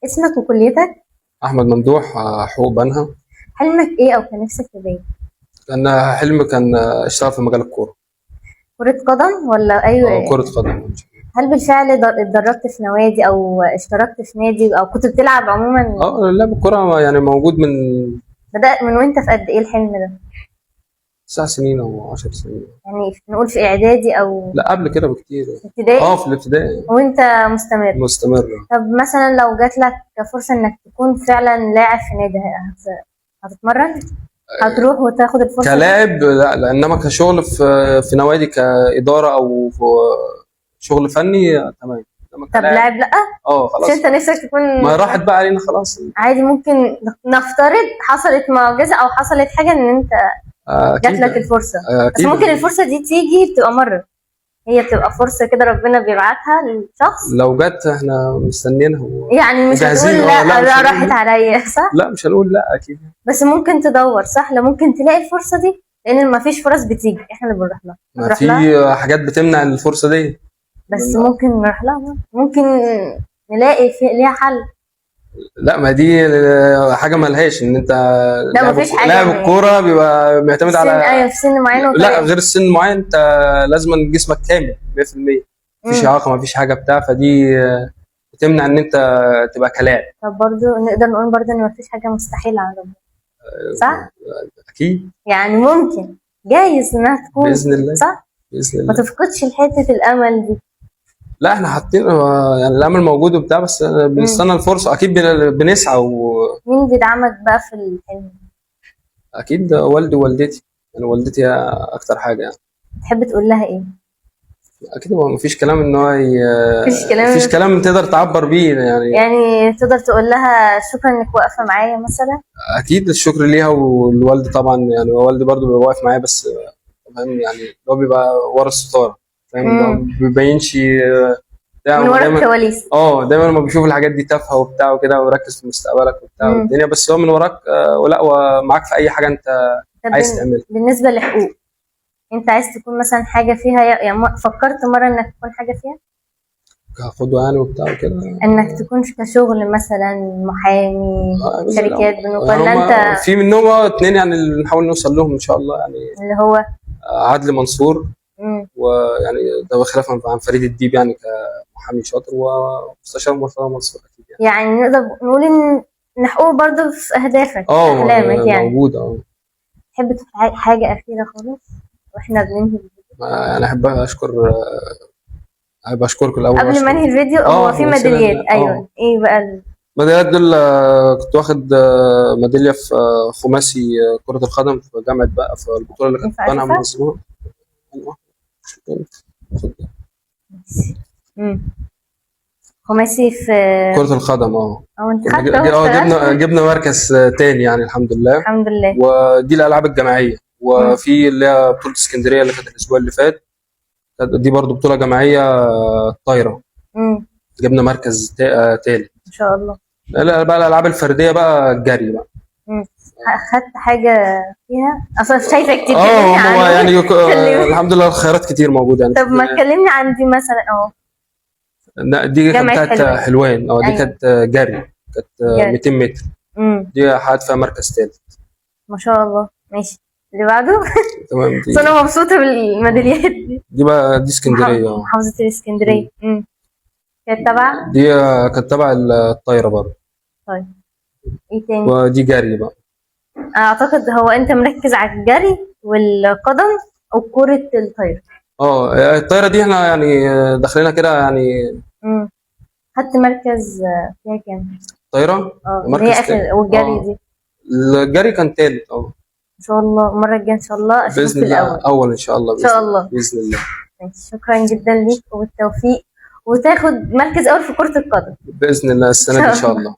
اسمك وكليتك؟ احمد ممدوح، حقوق بنها. حلمك ايه او كان نفسك في ايه؟ كان حلمي كان اشتغل في مجال الكوره. كرة قدم ولا اي؟ كرة قدم. هل بالفعل اتدربت في نوادي او اشتركت في نادي او كنت بتلعب عموما؟ لعب الكوره يعني موجود من بدأت من وانت في قد ايه الحلم ده؟ 9 سنين او 10 سنين. يعني نقول في اعدادي او لا، قبل كده بكتير. في ابتدائي؟ في الابتدائي. وانت مستمر؟ مستمر. طب مثلا لو جات لك فرصة انك تكون فعلا لاعب في نادي هتتمرن؟ هتروح وتاخد الفرصة دي؟ كلاعب لا، انما كشغل في نوادي كاداره او في شغل فني، تمام. انما طب لاعب لا؟ مش خلاص. انت نفسك تكون؟ ما راحت بقى علينا خلاص. عادي، ممكن نفترض حصلت معجزة او حصلت حاجة ان انت جات لك الفرصة، بس ممكن الفرصة دي تيجي بتبقى مرة، هي بتبقى فرصة كده ربنا بيبعتها للشخص. لو جت احنا مستنيينها يعني مش هتقول لا راحت عليا، صح؟ لا، مش هنقول لا اكيد. بس ممكن تدور، صح؟ لو ممكن تلاقي الفرصة دي، لان ما فيش فرص بتيجي، احنا اللي بنروح لها. ما في حاجات بتمنع الفرصة دي، بس ممكن نروح لها، ممكن نلاقي ليها حل. لا، ما دي حاجه ملهاش ان انت لا، مفيش حاجه. لاعب الكوره بيبقى معتمد على ايوه، في سن معين لا، غير السن معين انت لازم جسمك كامل 100%. مفيش اعاقه، مفيش حاجه بتاع، فدي بتمنع ان انت تبقى كلاعب. طب برضه نقدر نقول برضه ان مفيش حاجه مستحيله على ربنا، صح؟ اكيد. يعني ممكن جايز انها تكون باذن الله، صح؟ باذن الله. ما تفقدش حته الامل دي. لا، احنا حاطين يعني الامل موجود وبتاع، بس بنستنى الفرصه، اكيد بنسعى مين بيدعمك بقى في الحلم؟ اكيد والدي ووالدتي، يعني والدتي اكتر حاجه يعني. تحب تقول لها ايه؟ اكيد هو مفيش كلام ان هو مفيش كلام تقدر تعبر بيه يعني تقدر تقول لها شكرا انك واقفه معايا مثلا؟ اكيد الشكر ليها والوالد طبعا، يعني والدي برضو بيبقى واقف معايا، بس فاهم يعني هو بيبقى ورا الستاره، فاهم؟ ما بيبينش من ورا الكواليس. دايما لما بيشوف الحاجات دي تافهه وبتاع وكده، وركز في مستقبلك وبتاع والدنيا، بس هو من وراك ولا ومعاك في اي حاجه انت عايز تعملها. بالنسبه لحقوق، انت عايز تكون مثلا حاجه فيها؟ يعني فكرت مره انك تكون حاجه فيها كقدوه يعني وبتاع وكده، انك تكون كشغل مثلا محامي، شركات بنوك، ولا انت في منهم 2 يعني اللي نحاول نوصل لهم ان شاء الله، يعني اللي هو عدلي منصور، ويعني ده خلافا عن فريد الديب يعني كمحامي شاطر، ومستشار مرتضى منصور اكيد يعني نقدر نقول ان حقوق برضه في اهدافك، احلامك يعني موجوده. تحب تقول حاجه اخيره خالص واحنا بننهي الفيديو؟ انا احب اشكرك الاول قبل ما انهي الفيديو. هو في ميداليات، ايوه، ايه بقى الميداليات دول؟ كنت واخد ميداليه في خماسي كره القدم في جامعه بقى، في البطوله اللي كانت بنها منظمه. خماسي في كرة القدم. انت جبنا مركز تاني يعني، الحمد لله. الحمد لله. ودي الالعاب الجماعيه، وفي اللي هي بطوله اسكندريه اللي كانت الاسبوع اللي فات، دي برضو بطوله جماعيه طايره. جبنا مركز تالت ان شاء الله. لا بقى، الالعاب الفرديه بقى الجري بقى. خدت حاجه فيها؟ اصلا شايفه كتير يعني الحمد لله الخيارات كتير موجوده يعني. طب ما تكلمني عن دي مثلا. لا، دي كانت بتاعت حلوان. دي كانت جري، كانت 200 متر. دي حققت فيها مركز ثالث. ما شاء الله. ماشي، اللي بعده. تمام. انا مبسوطه بالميداليات دي بقى دي اسكندريه. محافظه الاسكندريه. كانت تبع؟ دي كانت تبع الطايره برضه. طيب، ايه تاني؟ ودي جري بقى. اعتقد هو انت مركز على الجري والقدم وكرة الطايره. الطايره دي احنا يعني داخلينها كده يعني. خدت مركز فيها كام؟ الطايره مركز اخر. والجري دي؟ الجري كان ثالث. ان شاء الله المره الجايه ان شاء الله اشوفك باذن الله اول ان شاء الله. ان شاء الله باذن الله. شكرا جدا ليك وبالتوفيق، وتاخد مركز اول في كرة القدم باذن الله السنه دي ان شاء الله.